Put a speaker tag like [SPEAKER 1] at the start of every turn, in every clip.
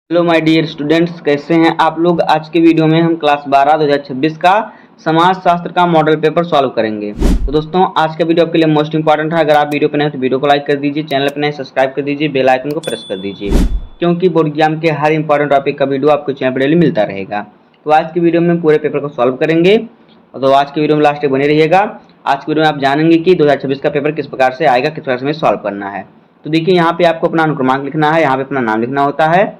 [SPEAKER 1] Hello my dear students, कैसे हैं आप लोग। आज के वीडियो में हम क्लास 12 2026 का समाज शास्त्र का मॉडल पेपर सॉल्व करेंगे। तो दोस्तों, आज का वीडियो आपके लिए मोस्ट इंपॉर्टेंट है। अगर आप वीडियो पे नए हैं तो वीडियो को लाइक कर दीजिए, चैनल पे नए सब्सक्राइब कर दीजिए, बेल आइकन को प्रेस कर दीजिए, क्योंकि बोर्ड एग्जाम के हर इंपॉर्टेंट टॉपिक का वीडियो आपको चैनल पर डेली मिलता रहेगा। तो आज की वीडियो में पूरे पेपर को सॉल्व करेंगे, तो आज की वीडियो में लास्ट तक बने रहिएगा। आज की वीडियो में आप जानेंगे कि 2026 का पेपर किस प्रकार से आएगा, किस प्रकार से हमें सॉल्व करना है। तो देखिए, यहाँ पे आपको अपना अनुक्रमांक लिखना है, यहाँ पे अपना नाम लिखना होता है।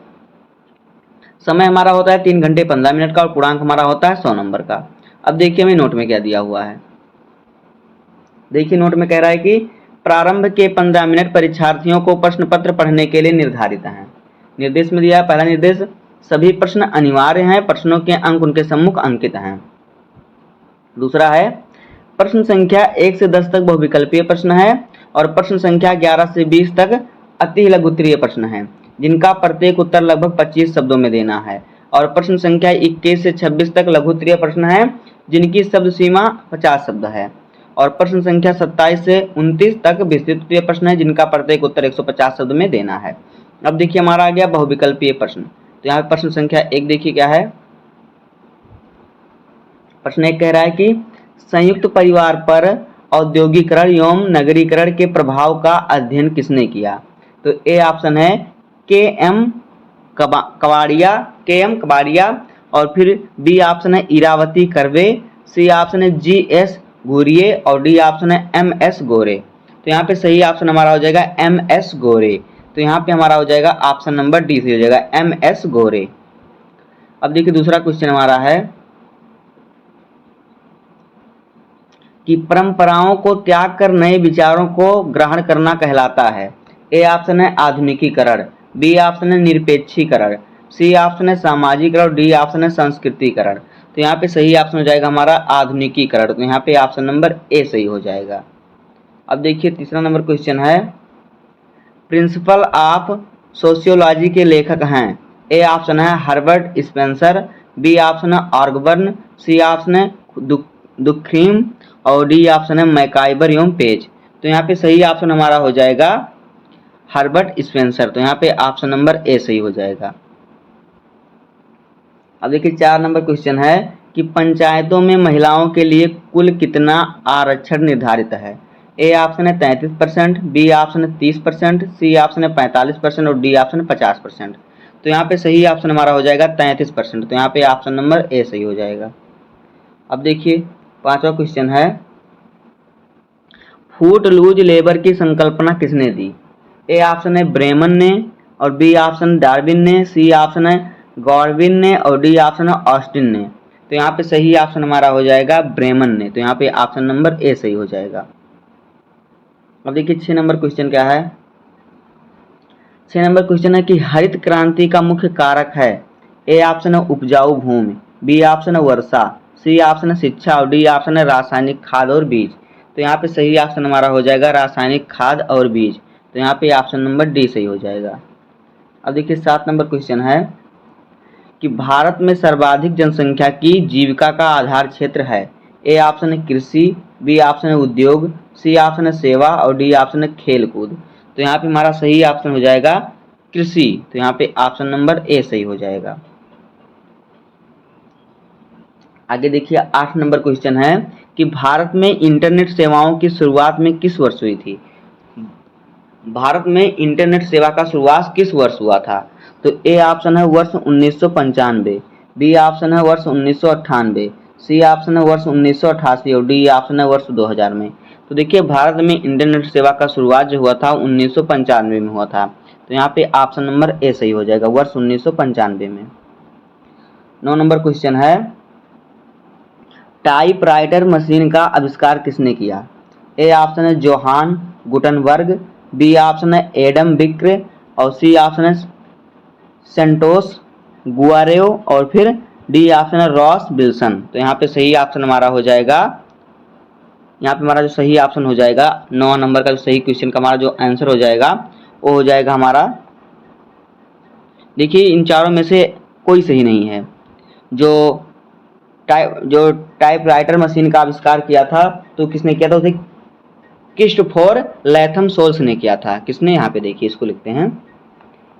[SPEAKER 1] समय हमारा होता है 3 घंटे 15 मिनट का और पूर्णांक हमारा होता है 100 नंबर का। अब देखिए हमें नोट में क्या दिया हुआ है। देखिए नोट में कह रहा है कि प्रारंभ के 15 मिनट परीक्षार्थियों को प्रश्न पत्र पढ़ने के लिए निर्धारित हैं। निर्देश में दिया है, पहला निर्देश, सभी प्रश्न अनिवार्य हैं, प्रश्नों के अंक उनके सम्मुख अंकित हैं। दूसरा है, प्रश्न संख्या 1 से 10 तक बहुविकल्पीय प्रश्न है और प्रश्न संख्या 11 से 20 तक अति लघुत्तरीय प्रश्न है, जिनका प्रत्येक उत्तर लगभग 25 शब्दों में देना है। और प्रश्न संख्या 21 से 26 तक लघुत्तरीय प्रश्न है, जिनकी शब्द सीमा 50 शब्द है। और प्रश्न संख्या 27 से 29 तक विस्तृत प्रश्न है, जिनका प्रत्येक उत्तर 150 शब्द में देना है। अब देखिए हमारा आ गया बहुविकल्पीय प्रश्न। तो यहाँ प्रश्न संख्या 1 देखिए क्या है। प्रश्न 1 कह रहा है कि संयुक्त परिवार पर औद्योगिकरण एवं नगरीकरण के प्रभाव का अध्ययन किसने किया। तो ए ऑप्शन है के एम कबाड़िया, और फिर बी ऑप्शन है इरावती कर्वे, सी ऑप्शन है जी एस घुरिये और डी ऑप्शन है एम एस गोरे। तो यहाँ पे सही ऑप्शन हमारा हो जाएगा एम एस गोरे। तो यहाँ पे हमारा हो जाएगा ऑप्शन नंबर डी से हो जाएगा एम एस गोरे। अब देखिए दूसरा क्वेश्चन हमारा है कि परंपराओं को त्याग कर नए विचारों को ग्रहण करना कहलाता है। ए ऑप्शन है आधुनिकीकरण, बी ऑप्शन है निरपेक्षीकरण, सी ऑप्शन है सामाजिकरण, डी ऑप्शन है संस्कृतिकरण। तो यहाँ पे सही ऑप्शन हो जाएगा हमारा आधुनिकीकरण। तो यहाँ पे ऑप्शन नंबर ए सही हो जाएगा। अब देखिए तीसरा नंबर क्वेश्चन है, प्रिंसिपल ऑफ सोशियोलॉजी के लेखक हैं। ए ऑप्शन है हर्बर्ट स्पेंसर, बी ऑप्शन है ऑर्गबर्न, सी ऑप्शन है दुख्रीम और डी ऑप्शन है मैकाइबर एवं पेज। तो यहाँ पे सही ऑप्शन हमारा हो जाएगा हर्बर्ट स्पेंसर। तो यहाँ पे ऑप्शन नंबर ए सही हो जाएगा। अब देखिए 4 नंबर क्वेश्चन है कि पंचायतों में महिलाओं के लिए कुल कितना आरक्षण निर्धारित है। ए ऑप्शन है 33%, बी ऑप्शन है 30%, सी ऑप्शन है 45% और डी ऑप्शन है 50%। तो यहाँ पे सही ऑप्शन हमारा हो जाएगा 33%। तो यहाँ पे ऑप्शन नंबर ए सही हो जाएगा। अब देखिए 5वां क्वेश्चन है, फूट लूज लेबर की संकल्पना किसने दी। ए ऑप्शन है ब्रेमन ने और बी ऑप्शन डार्विन ने, सी ऑप्शन है गॉर्विन ने और डी ऑप्शन है ऑस्टिन ने। तो यहाँ पे सही ऑप्शन हमारा हो जाएगा ब्रेमन ने। तो यहाँ पे ऑप्शन नंबर ए सही हो जाएगा। अब देखिए 6 नंबर क्वेश्चन क्या है। 6 नंबर क्वेश्चन है कि हरित क्रांति का मुख्य कारक है। ए ऑप्शन है उपजाऊ भूमि, बी ऑप्शन है वर्षा, सी ऑप्शन है शिक्षा और डी ऑप्शन है रासायनिक खाद और बीज। तो यहाँ पे सही ऑप्शन हमारा हो जाएगा रासायनिक खाद और बीज। तो यहाँ पे ऑप्शन नंबर डी सही हो जाएगा। अब देखिए 7 नंबर क्वेश्चन है कि भारत में सर्वाधिक जनसंख्या की जीविका का आधार क्षेत्र है। ए ऑप्शन है कृषि, बी ऑप्शन है उद्योग, सी ऑप्शन है सेवा और डी ऑप्शन है खेलकूद। तो यहाँ पे हमारा सही ऑप्शन हो जाएगा कृषि। तो यहाँ पे ऑप्शन नंबर ए सही हो जाएगा। आगे देखिए 8 नंबर क्वेश्चन है कि भारत में इंटरनेट सेवाओं की शुरुआत में किस वर्ष हुई थी। भारत में इंटरनेट सेवा का शुरुआत किस वर्ष हुआ था। तो ए ऑप्शन है वर्ष 1995, बी ऑप्शन है वर्ष 1998, सी ऑप्शन है वर्ष 1988 और डी ऑप्शन है वर्ष 2000 में। तो देखिए भारत में इंटरनेट सेवा का शुरुआत जो हुआ था 1995 में हुआ था। तो यहाँ पे ऑप्शन नंबर ए सही हो जाएगा, वर्ष 1995 में। 9 नंबर क्वेश्चन है, टाइपराइटर मशीन का आविष्कार किसने किया। ए ऑप्शन है जोहान गुटनबर्ग, बी ऑप्शन है एडम बिक्र और सी ऑप्शन है सेंटोस गुआरेओ और फिर डी ऑप्शन है रॉस विल्सन। तो यहाँ पे सही ऑप्शन हमारा हो जाएगा, यहाँ पे हमारा जो सही ऑप्शन हो जाएगा 9 नंबर का जो सही क्वेश्चन का हमारा जो आंसर हो जाएगा वो हो जाएगा हमारा, देखिए इन चारों में से कोई सही नहीं है। जो टाइपराइटर मशीन का आविष्कार किया था तो किसने किया था, उसे क्रिस्टोफर लैथम सोल्स ने किया था। किसने, यहाँ पे देखिए इसको लिखते हैं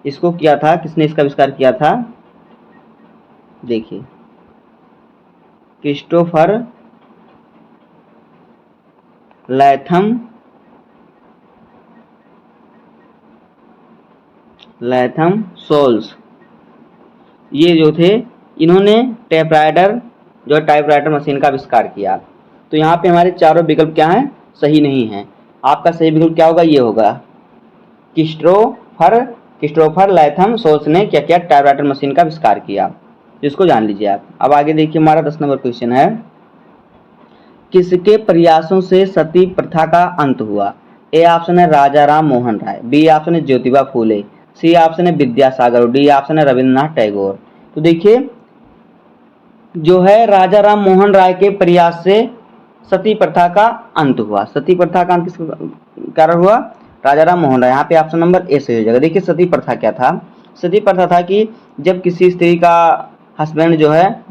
[SPEAKER 1] इसको किया था, किसने इसका आविष्कार किया था? देखिए क्रिस्टोफर लैथम सोल्स, ये जो थे इन्होंने टाइपराइटर मशीन का आविष्कार किया। तो यहाँ पे हमारे चारों विकल्प क्या हैं? सही नहीं है। आपका सही विकल्प क्या होगा? ये होगा क्रिस्टोफर लैथम सोल्स ने क्या किया? टाइपराइटर मशीन का आविष्कार किया, जिसको जान लीजिए आप। अब आगे देखिए हमारा 10 नंबर क्वेश्चन है, किसके प्रयासों से सती प्रथा का अंत हुआ? ए ऑप्शन है राजा राम मोहन राय, बी ऑप्शन है ज्योतिबा फूले, सी ऑप्शन है विद्यासागर और डी ऑप्शन है रविन्द्रनाथ टैगोर। तो देखिए जो है राजा राम मोहन राय के प्रयास से सती प्रथा का अंत हुआ। सती प्रथा का अंत किस कारण हुआ? राजा राम मोहन राय। यहाँ पे ऑप्शन नंबर ए सही हो जाएगा। देखिए सती प्रथा क्या था? सती प्रथा था कि जब किसी स्त्री का हस्बैंड जो है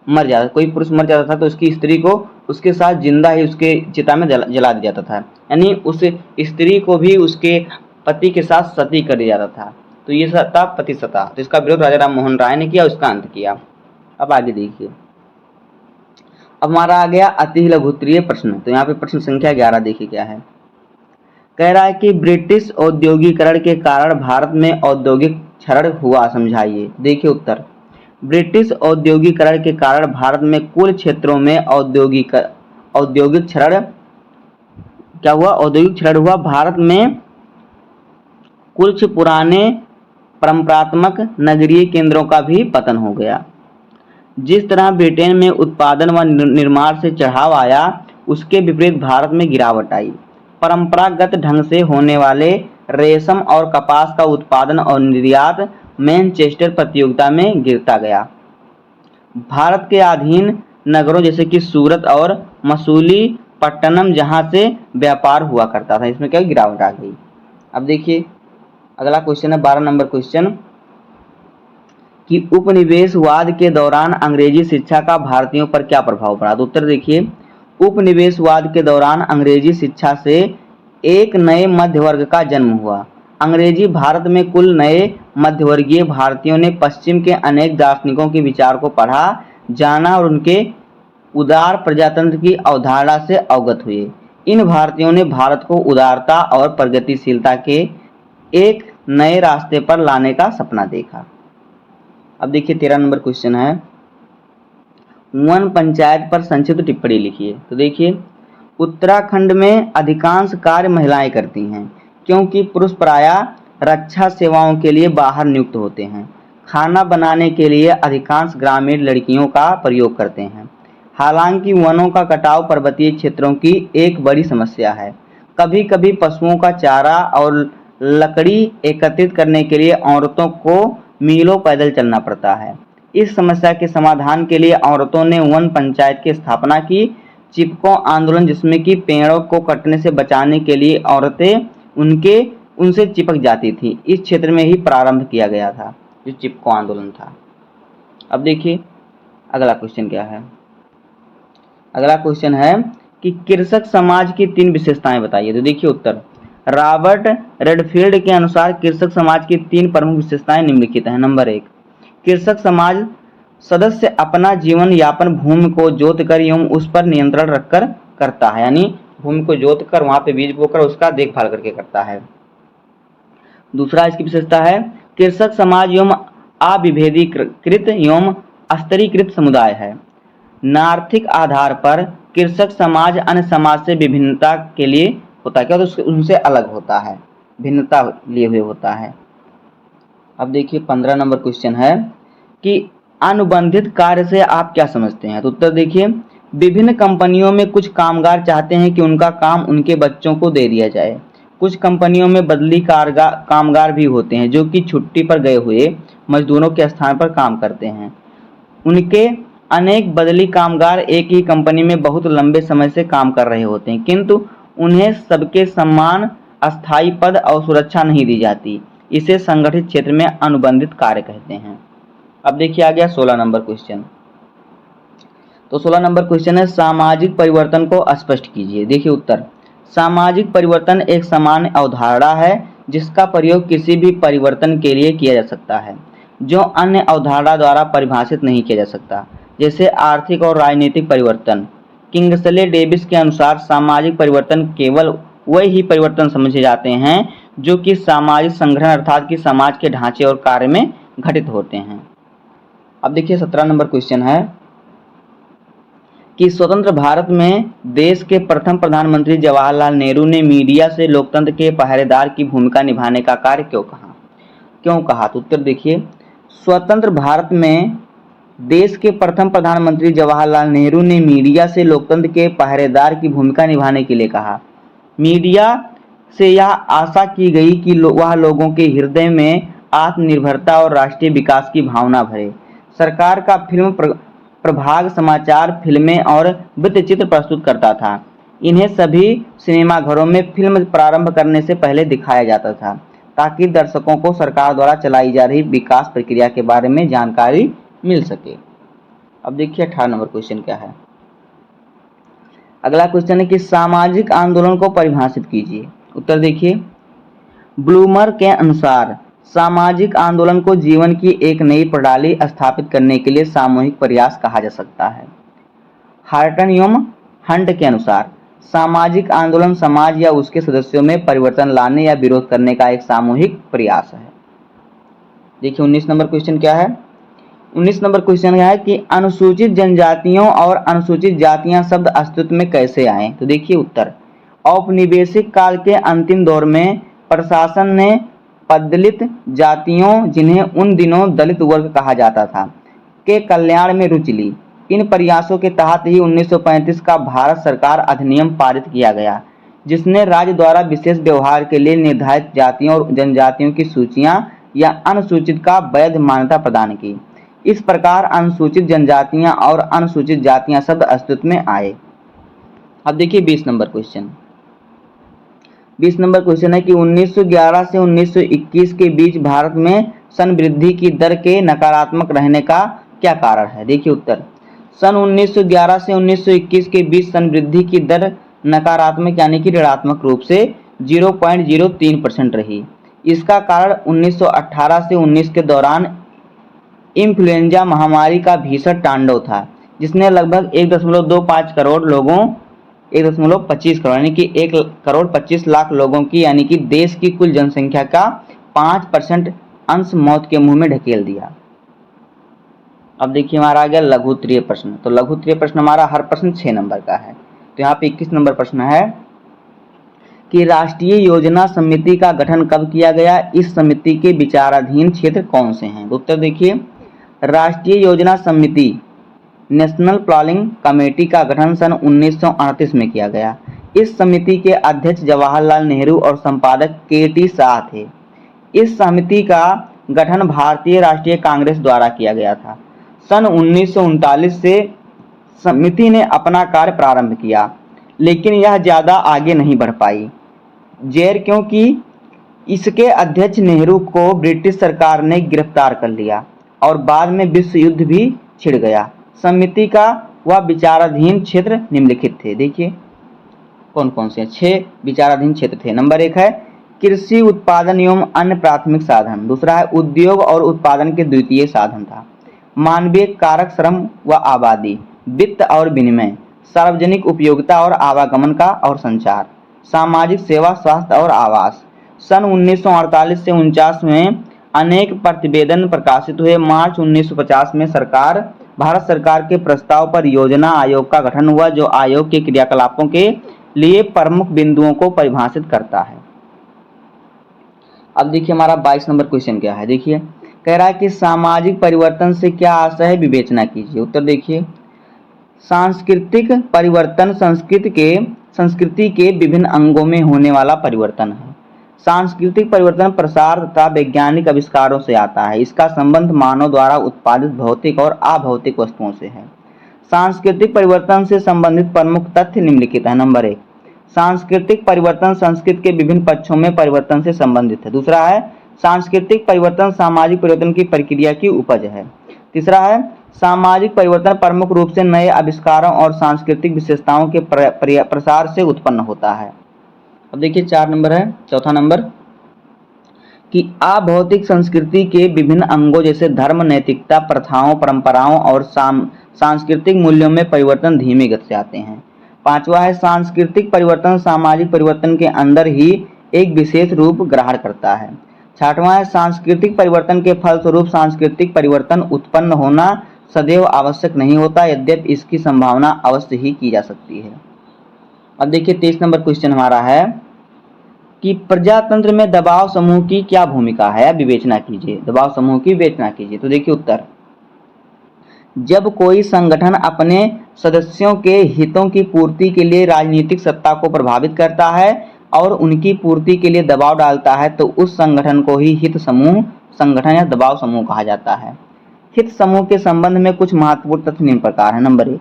[SPEAKER 1] मर जाता, कोई पुरुष मर जाता था, तो उसकी स्त्री को उसके साथ जिंदा ही उसके चिता में जला दिया जाता था, यानी उस स्त्री को भी उसके पति के साथ सती कर दिया जाता था। तो ये था पति सता। तो इसका विरोध राजा राम मोहन राय ने किया, उसका अंत किया। अब आगे देखिए, अब हमारा आ गया अति लघुत्तरीय प्रश्न। तो यहाँ पे प्रश्न संख्या 11 देखिए क्या है। कह रहा है कि ब्रिटिश औद्योगिकरण के कारण भारत में औद्योगिक क्षरण हुआ, समझाइए। देखिए उत्तर, ब्रिटिश औद्योगिकरण के कारण भारत में कुल क्षेत्रों में औद्योगिक क्षरण क्या हुआ? औद्योगिक क्षरण हुआ। भारत में कुछ पुराने परंपरात्मक नगरीय केंद्रों का भी पतन हो गया। जिस तरह ब्रिटेन में उत्पादन व निर्माण से चढ़ाव आया, उसके विपरीत भारत में गिरावट आई। परंपरागत ढंग से होने वाले रेशम और कपास का उत्पादन और निर्यात मैनचेस्टर प्रतियोगिता में गिरता गया। भारत के अधीन नगरों जैसे कि सूरत और मसूलीपट्टनम, जहां से व्यापार हुआ करता था, इसमें क्या गिरावट आ गई। अब देखिए अगला क्वेश्चन है 12 नंबर क्वेश्चन, कि उपनिवेशवाद के दौरान अंग्रेजी शिक्षा का भारतीयों पर क्या प्रभाव पड़ा? तो उत्तर देखिए, उपनिवेशवाद के दौरान अंग्रेजी शिक्षा से एक नए मध्य वर्ग का जन्म हुआ। अंग्रेजी भारत में कुल नए मध्यवर्गीय भारतीयों ने पश्चिम के अनेक दार्शनिकों के विचार को पढ़ा, जाना और उनके उदार प्रजातंत्र की अवधारणा से अवगत हुए। इन भारतीयों ने भारत को उदारता और प्रगतिशीलता के एक नए रास्ते पर लाने का सपना देखा। अब देखिए 13 नंबर क्वेश्चन है, वन पंचायत पर संक्षिप्त टिप्पणी लिखिए। तो देखिए, उत्तराखंड में अधिकांश कार्य महिलाएं करती हैं, क्योंकि पुरुष प्रायः रक्षा सेवाओं के लिए बाहर नियुक्त होते हैं। खाना बनाने के लिए अधिकांश ग्रामीण लड़कियों का प्रयोग करते हैं। हालांकि वनों का कटाव पर्वतीय क्षेत्रों की एक बड़ी समस्या है। कभी कभी पशुओं का चारा और लकड़ी एकत्रित करने के लिए औरतों को मीलों पैदल चलना पड़ता है। इस समस्या के समाधान के लिए औरतों ने वन पंचायत की स्थापना की। चिपको आंदोलन, जिसमें कि पेड़ों को कटने से बचाने के लिए औरतें उनसे चिपक जाती थी, इस क्षेत्र में ही प्रारंभ किया गया था, जो चिपको आंदोलन था। अब देखिए अगला क्वेश्चन क्या है। अगला क्वेश्चन है कि कृषक समाज की 3 विशेषताएं बताइए। तो देखिए उत्तर, रॉबर्ट रेडफील्ड के अनुसार कृषक समाज की 3 प्रमुख विशेषताएं निम्नलिखित हैं। नंबर 1, कृषक समाज सदस्य अपना जीवन यापन भूमि को जोतकर एवं उस पर नियंत्रण रखकर करता है, यानी भूमि को जोतकर वहां पे बीज बोकर उसका देखभाल करके करता है। दूसरा इसकी विशेषता है, कृषक समाज एवं अविभेदीकृत एवं स्तरीकृत समुदाय है। नार्थिक आधार पर कृषक समाज अन्य समाज से विभिन्नता के लिए होता है, क्या तो उनसे अलग होता है, भिन्नता लिए हुए होता है। अब देखिए 15 नंबर क्वेश्चन है कि अनुबंधित कार्य से आप क्या समझते हैं। तो उत्तर देखिए, विभिन्न कंपनियों में कुछ कामगार चाहते हैं कि उनका काम उनके बच्चों को दे दिया जाए। कुछ कंपनियों में बदली कामगार भी होते हैं, जो कि छुट्टी पर गए हुए मजदूरों के स्थान पर काम करते हैं। उनके अनेक बदली कामगार एक ही कंपनी में बहुत लंबे समय से काम कर रहे होते हैं, किंतु उन्हें सबके समान अस्थायी पद और सुरक्षा नहीं दी जाती। इसे संगठित क्षेत्र में अनुबंधित कार्य कहते हैं। अब देखिए आ गया 16 नंबर क्वेश्चन। तो 16 नंबर क्वेश्चन है, सामाजिक परिवर्तन को स्पष्ट कीजिए। देखिए उत्तर, सामाजिक परिवर्तन एक सामान्य अवधारणा है जिसका प्रयोग किसी भी परिवर्तन के लिए किया जा सकता है जो अन्य अवधारणा द्वारा परिभाषित नहीं किया जा सकता, जैसे आर्थिक और राजनीतिक परिवर्तन। किंग्सले डेविस के अनुसार सामाजिक परिवर्तन केवल वही ही परिवर्तन समझे जाते हैं जो कि सामाजिक संगठन अर्थात कि समाज के ढांचे और कार्य में घटित होते हैं। अब देखिए 17 नंबर क्वेश्चन है कि स्वतंत्र भारत में देश के प्रथम प्रधानमंत्री जवाहरलाल नेहरू ने मीडिया से लोकतंत्र के पहरेदार की भूमिका निभाने का कार्य क्यों कहा? तो उत्तर देखिए, स्वतंत्र भारत में देश के प्रथम प्रधानमंत्री जवाहरलाल नेहरू ने मीडिया से लोकतंत्र के पहरेदार की भूमिका निभाने के लिए कहा। मीडिया से यह आशा की गई कि वह लोगों के हृदय में आत्मनिर्भरता और राष्ट्रीय विकास की भावना भरे। सरकार का फिल्म प्रभाग समाचार, फिल्में और वृत्तचित्र प्रस्तुत करता था। इन्हें सभी सिनेमाघरों में फिल्म प्रारंभ करने से पहले दिखाया जाता था ताकि दर्शकों को सरकार द्वारा चलाई जा रही विकास प्रक्रिया के बारे में जानकारी मिल सके। अब देखिए 18 नंबर क्वेश्चन क्या है। अगला क्वेश्चन है कि सामाजिक आंदोलन को परिभाषित कीजिए। उत्तर देखिए, ब्लूमर के अनुसार सामाजिक आंदोलन को जीवन की एक नई प्रणाली स्थापित करने के लिए सामूहिक प्रयास कहा जा सकता है। हार्टन एवं हंट के अनुसार सामाजिक आंदोलन समाज या उसके सदस्यों में परिवर्तन लाने या विरोध करने का एक सामूहिक प्रयास है। देखिए 19 नंबर क्वेश्चन क्या है। 19 नंबर क्वेश्चन है कि अनुसूचित जनजातियों और अनुसूचित जातियां शब्द अस्तित्व में कैसे आए? तो देखिए उत्तर, औपनिवेशिक काल के अंतिम दौर में प्रशासन ने पदलित जातियों, जिन्हें उन दिनों दलित वर्ग कहा जाता था, के कल्याण में रुचि ली। इन प्रयासों के तहत ही 1935 का भारत सरकार अधिनियम पारित किया गया, जिसने राज्य द्वारा विशेष व्यवहार के लिए निर्धारित जातियों और जनजातियों की सूचियां या अनुसूचित का वैध मान्यता प्रदान की। इस प्रकार अनुसूचित जनजातियां और अनुसूचित जातियां शब्द अस्तित्व में आए। अब देखिए 20 नंबर क्वेश्चन। 20 नंबर क्वेश्चन है कि 1911 से 1921 के बीच भारत में संवृद्धि की दर के नकारात्मक रहने का क्या कारण है? देखिए उत्तर, सन 1911 से 1921 के बीच संवृद्धि की दर नकारात्मक यानी कि ऋणात्मक रूप से 0.03% रही। इसका कारण 1918 से 19 के दौरान इन्फ्लुएंजा महामारी का भीषण तांडव था, जिसने लगभग 1.25 करोड़ लोगों 1.25 करोड़ यानी कि 1,25,00,000 लोगों की यानी कि देश की कुल जनसंख्या का 5% अंश मौत के मुंह में ढकेल दिया। अब देखिए हमारा आ गया लघु उत्तरीय प्रश्न। तो लघु उत्तरीय प्रश्न हमारा हर प्रश्न 6 नंबर का है। तो यहाँ पे 21 नंबर प्रश्न है कि राष्ट्रीय योजना समिति का गठन कब किया गया? इस समिति के विचाराधीन क्षेत्र कौन से हैं? तो उत्तर देखिए, राष्ट्रीय योजना समिति नेशनल प्लानिंग कमेटी का गठन सन 1938 में किया गया। इस समिति के अध्यक्ष जवाहरलाल नेहरू और संपादक के.टी. शाह थे। इस समिति का गठन भारतीय राष्ट्रीय कांग्रेस द्वारा किया गया था। सन 1939 से समिति ने अपना कार्य प्रारंभ किया, लेकिन यह ज़्यादा आगे नहीं बढ़ पाई, क्योंकि इसके अध्यक्ष नेहरू को ब्रिटिश सरकार ने गिरफ्तार कर लिया और बाद में विश्व युद्ध भी छिड़ गया। समिति का वह विचाराधीन क्षेत्र निम्नलिखित थे। देखिए कौन कौन से 6 विचाराधीन क्षेत्र थे। नंबर 1 है कृषि उत्पादन एवं अन्य प्राथमिक साधन। दूसरा है उद्योग और उत्पादन के द्वितीय साधन था। मानवीय कारक श्रम व आबादी, वित्त और विनिमय, सार्वजनिक उपयोगिता और आवागमन का और संचार, सामाजिक सेवा, स्वास्थ्य और आवास। सन 1948 से 49 में अनेक प्रतिवेदन प्रकाशित हुए। मार्च 1950 में भारत सरकार के प्रस्ताव पर योजना आयोग का गठन हुआ, जो आयोग के क्रियाकलापों के लिए प्रमुख बिंदुओं को परिभाषित करता है। अब देखिए हमारा 22 नंबर क्वेश्चन क्या है। देखिए कह रहा है कि सामाजिक परिवर्तन से क्या आशय है, विवेचना कीजिए। उत्तर देखिए, सांस्कृतिक परिवर्तन संस्कृति के विभिन्न अंगों में होने वाला परिवर्तन है। सांस्कृतिक परिवर्तन प्रसार तथा वैज्ञानिक आविष्कारों से आता है। इसका संबंध मानव द्वारा उत्पादित भौतिक और अभौतिक वस्तुओं से है। सांस्कृतिक परिवर्तन से संबंधित प्रमुख तथ्य निम्नलिखित है। नंबर 1, सांस्कृतिक परिवर्तन संस्कृति के विभिन्न पक्षों में परिवर्तन से संबंधित है। दूसरा है सांस्कृतिक परिवर्तन सामाजिक परिवर्तन की प्रक्रिया की उपज है। तीसरा है सामाजिक परिवर्तन प्रमुख रूप से नए आविष्कारों और सांस्कृतिक विशेषताओं के प्रसार से उत्पन्न होता है। अब देखिए 4 नंबर है, चौथा नंबर, कि अभौतिक संस्कृति के विभिन्न अंगों जैसे धर्म, नैतिकता, प्रथाओं, परंपराओं और सांस्कृतिक मूल्यों में परिवर्तन धीमी गति से आते हैं। पांचवा है सांस्कृतिक परिवर्तन सामाजिक परिवर्तन के अंदर ही एक विशेष रूप ग्रहण करता है। छठवां है सांस्कृतिक परिवर्तन के फलस्वरूप सांस्कृतिक परिवर्तन उत्पन्न होना सदैव आवश्यक नहीं होता, यद्यपि इसकी संभावना अवश्य ही की जा सकती है। अब देखिए 23 नंबर क्वेश्चन हमारा है कि प्रजातंत्र में दबाव समूह की क्या भूमिका है, विवेचना कीजिए। दबाव समूह की विवेचना कीजिए। तो देखिए उत्तर, जब कोई संगठन अपने सदस्यों के हितों की पूर्ति के लिए राजनीतिक सत्ता को प्रभावित करता है और उनकी पूर्ति के लिए दबाव डालता है तो उस संगठन को ही हित समूह संगठन या दबाव समूह कहा जाता है। हित समूह के संबंध में कुछ महत्वपूर्ण तथ्य निम्न प्रकार है। नंबर 1,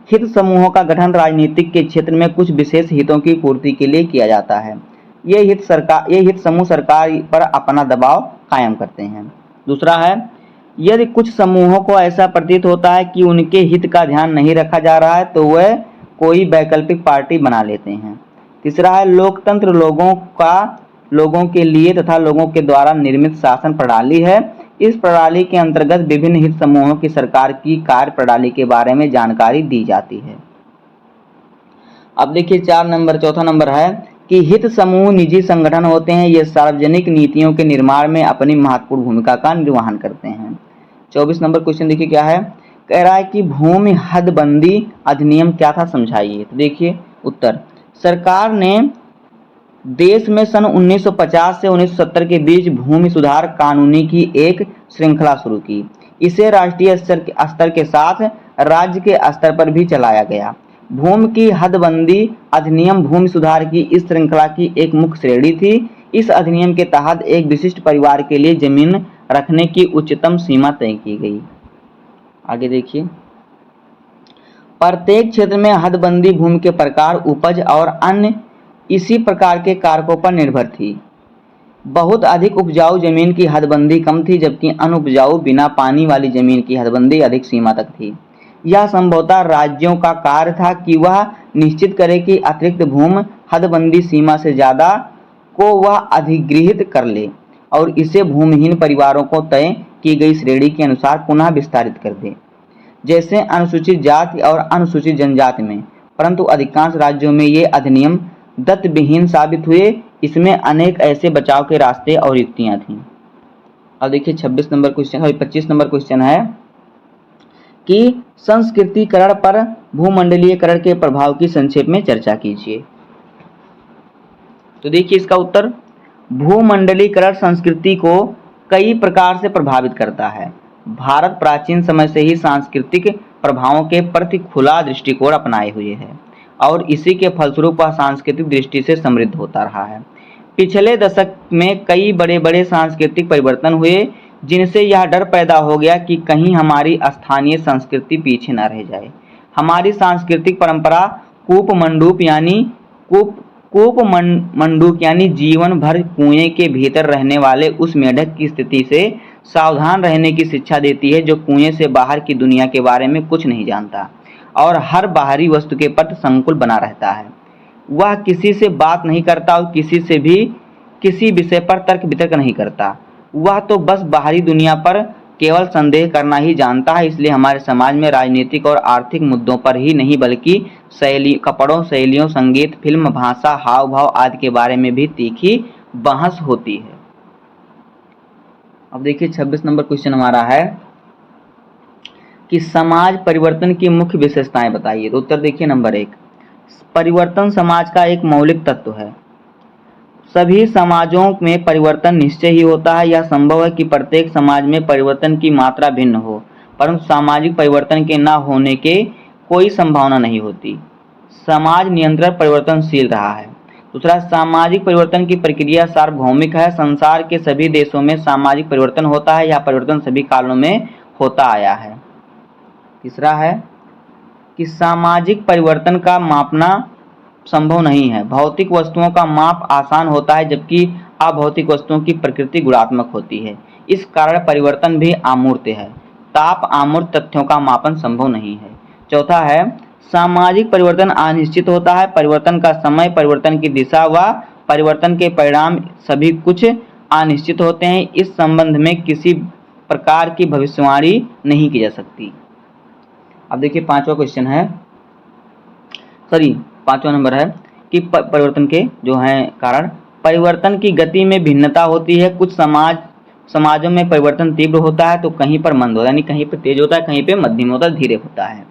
[SPEAKER 1] हित समूहों का गठन राजनीतिक के क्षेत्र में कुछ विशेष हितों की पूर्ति के लिए किया जाता है। ये हित समूह सरकार पर अपना दबाव कायम करते हैं। दूसरा है, यदि कुछ समूहों को ऐसा प्रतीत होता है कि उनके हित का ध्यान नहीं रखा जा रहा है तो वह कोई वैकल्पिक पार्टी बना लेते हैं। तीसरा है, लोकतंत्र लोगों के लिए तथा लोगों के द्वारा निर्मित शासन प्रणाली है। इस प्रणाली के अंतर्गत विभिन्न हित समूहों की सरकार की कार्य प्रणाली के बारे में जानकारी दी जाती है। अब देखिए चौथा नंबर है कि हित समूह निजी संगठन होते हैं। ये सार्वजनिक नीतियों के निर्माण में अपनी महत्वपूर्ण भूमिका का निर्वहन करते हैं। 24 नंबर क्वेश्चन देखिए क्या है, कह रहा है कि भूमि हदबंदी अधिनियम क्या था, समझाइए। तो देखिए उत्तर, सरकार ने देश में सन 1950 से 1970 के बीच भूमि सुधार कानूनी की एक श्रृंखला शुरू की। इसे राष्ट्रीय स्तर के साथ राज्य के स्तर पर भी चलाया गया। भूमि की हदबंदी अधिनियम भूमि सुधार की इस श्रृंखला की एक मुख्य श्रेणी थी। इस अधिनियम के तहत एक विशिष्ट परिवार के लिए जमीन रखने की उच्चतम सीमा तय की गई। आगे देखिए, प्रत्येक क्षेत्र में हदबंदी भूमि के प्रकार, उपज और अन्य इसी प्रकार के कारकों पर निर्भर थी। बहुत अधिक उपजाऊ जमीन की हदबंदी कम थी, जबकि अनुपजाऊ बिना पानी वाली जमीन की हदबंदी अधिक सीमा तक थी। यह संभवतः राज्यों का कार्य था कि वह निश्चित करे कि अतिरिक्त भूमि हदबंदी सीमा से ज्यादा को वह अधिगृहित कर ले और इसे भूमिहीन परिवारों को तय की गई श्रेणी के अनुसार पुनः विस्तारित कर दे, जैसे अनुसूचित जाति और अनुसूचित जनजाति में। परंतु अधिकांश राज्यों में ये अधिनियम दत्तविहीन साबित हुए। इसमें अनेक ऐसे बचाव के रास्ते और युक्तियां थीं। अब देखिए 25 नंबर क्वेश्चन है कि संस्कृतिकरण पर भूमंडलीयकरण के प्रभाव की संक्षेप में चर्चा कीजिए। तो देखिए इसका उत्तर, भूमंडलीकरण संस्कृति को कई प्रकार से प्रभावित करता है। भारत प्राचीन समय से ही सांस्कृतिक प्रभावों के प्रति खुला दृष्टिकोण अपनाए हुए है और इसी के फलस्वरूप वह सांस्कृतिक दृष्टि से समृद्ध होता रहा है। पिछले दशक में कई बड़े बड़े सांस्कृतिक परिवर्तन हुए जिनसे यह डर पैदा हो गया कि कहीं हमारी स्थानीय संस्कृति पीछे न रह जाए। हमारी सांस्कृतिक परंपरा कूप मंडूक यानी जीवन भर कुएं के भीतर रहने वाले उस मेढक की स्थिति से सावधान रहने की शिक्षा देती है जो कुएं से बाहर की दुनिया के बारे में कुछ नहीं जानता और हर बाहरी वस्तु के प्रति संकुल बना रहता है। वह किसी से बात नहीं करता और किसी से भी किसी विषय पर तर्क वितर्क नहीं करता। वह तो बस बाहरी दुनिया पर केवल संदेह करना ही जानता है। इसलिए हमारे समाज में राजनीतिक और आर्थिक मुद्दों पर ही नहीं बल्कि कपड़ों, शैलियों, संगीत, फिल्म, भाषा, हाव भाव आदि के बारे में भी तीखी बहस होती है। अब देखिए 26 नंबर क्वेश्चन हमारा है कि समाज परिवर्तन की मुख्य विशेषताएं बताइए। तो उत्तर देखिए नंबर 1, परिवर्तन समाज का एक मौलिक तत्व है। सभी समाजों में परिवर्तन निश्चय ही होता है। यह संभव है कि प्रत्येक समाज में परिवर्तन की मात्रा भिन्न हो, परंतु सामाजिक परिवर्तन के न होने के कोई संभावना नहीं होती। समाज निरंतर परिवर्तनशील रहा है। दूसरा, सामाजिक परिवर्तन की प्रक्रिया सार्वभौमिक है। संसार के सभी देशों में सामाजिक परिवर्तन होता है। यह परिवर्तन सभी कालों में होता आया है। तीसरा है कि सामाजिक परिवर्तन का मापना संभव नहीं है। भौतिक वस्तुओं का माप आसान होता है जबकि अभौतिक वस्तुओं की प्रकृति गुणात्मक होती है। इस कारण परिवर्तन भी अमूर्त है। ताप अमूर्त तथ्यों का मापन संभव नहीं है। चौथा है, सामाजिक परिवर्तन अनिश्चित होता है। परिवर्तन का समय, परिवर्तन की दिशा व परिवर्तन के परिणाम सभी कुछ अनिश्चित होते हैं। इस संबंध में किसी प्रकार की भविष्यवाणी नहीं की जा सकती। अब देखिए पांचवा नंबर है कि परिवर्तन के जो है कारण, परिवर्तन की गति में भिन्नता होती है। कुछ समाजों में परिवर्तन तीव्र होता है तो कहीं पर मंद होता है, यानी कहीं पर तेज होता है, कहीं पर मध्यम होता है, धीरे होता है।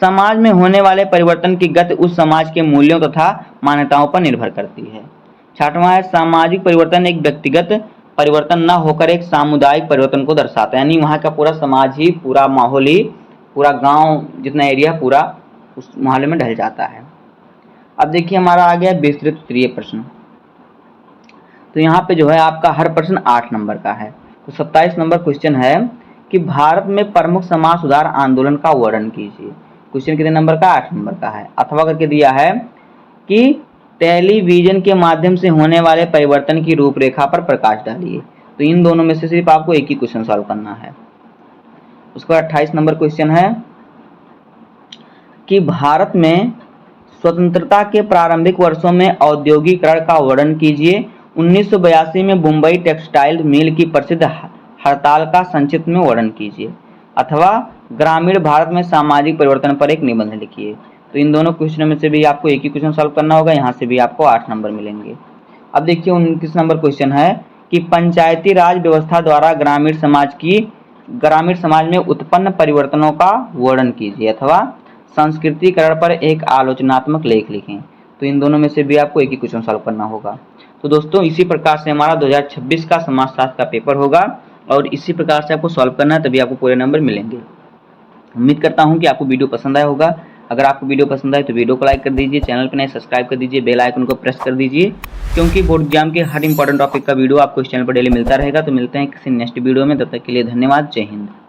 [SPEAKER 1] समाज में होने वाले परिवर्तन की गति उस समाज के मूल्यों तथा मान्यताओं पर निर्भर करती है। छठवां है, सामाजिक परिवर्तन एक व्यक्तिगत परिवर्तन न होकर एक सामुदायिक परिवर्तन को दर्शाता है, यानी वहाँ का पूरा समाज ही, पूरा माहौल ही, पूरा गांव, जितना एरिया पूरा उस मोहल्ले में ढल जाता है। अब देखिए हमारा आ गया विस्तृत उत्तरीय प्रश्न। तो यहाँ पे जो है आपका हर प्रश्न 8 नंबर का है। तो 27 नंबर क्वेश्चन है कि भारत में प्रमुख समाज सुधार आंदोलन का वर्णन कीजिए। क्वेश्चन कितने नंबर का? 8 नंबर का है। अथवा करके दिया है कि टेलीविजन के माध्यम से होने वाले परिवर्तन की रूपरेखा पर प्रकाश डालिए। तो इन दोनों में से सिर्फ आपको एक ही क्वेश्चन सॉल्व करना है। उसके बाद 28 नंबर क्वेश्चन है कि भारत में स्वतंत्रता के प्रारंभिक वर्षों में औद्योगिकरण का वर्णन कीजिए। 1982 में मुंबई टेक्सटाइल मिल की प्रसिद्ध हड़ताल का संक्षिप्त में वर्णन कीजिए। अथवा ग्रामीण भारत में सामाजिक परिवर्तन पर एक निबंध लिखिए। तो इन दोनों क्वेश्चनों में से भी आपको एक ही क्वेश्चन सॉल्व करना होगा। यहाँ से भी आपको 8 नंबर मिलेंगे। अब देखिए 29 नंबर क्वेश्चन है कि पंचायती राज व्यवस्था द्वारा ग्रामीण समाज में उत्पन्न परिवर्तनों का वर्णन कीजिए। अथवा संस्कृतिकरण पर एक आलोचनात्मक लेख लिखें। तो इन दोनों में से भी आपको एक ही क्वेश्चन सॉल्व करना होगा। तो दोस्तों इसी प्रकार से हमारा 2026 का समाजशास्त्र का पेपर होगा और इसी प्रकार से आपको सॉल्व करना है, तभी आपको पूरे नंबर मिलेंगे। उम्मीद करता हूं कि आपको वीडियो पसंद आया होगा। अगर आपको वीडियो पसंद आए तो वीडियो को लाइक कर दीजिए, चैनल पर नए सब्सक्राइब कर दीजिए, बेल आइकन को प्रेस कर दीजिए, क्योंकि बोर्ड एग्जाम के हर इंपॉर्टेंट टॉपिक का वीडियो आपको इस चैनल पर डेली मिलता रहेगा। तो मिलते हैं किसी नेक्स्ट वीडियो में, तब तक के लिए धन्यवाद। जय हिंद।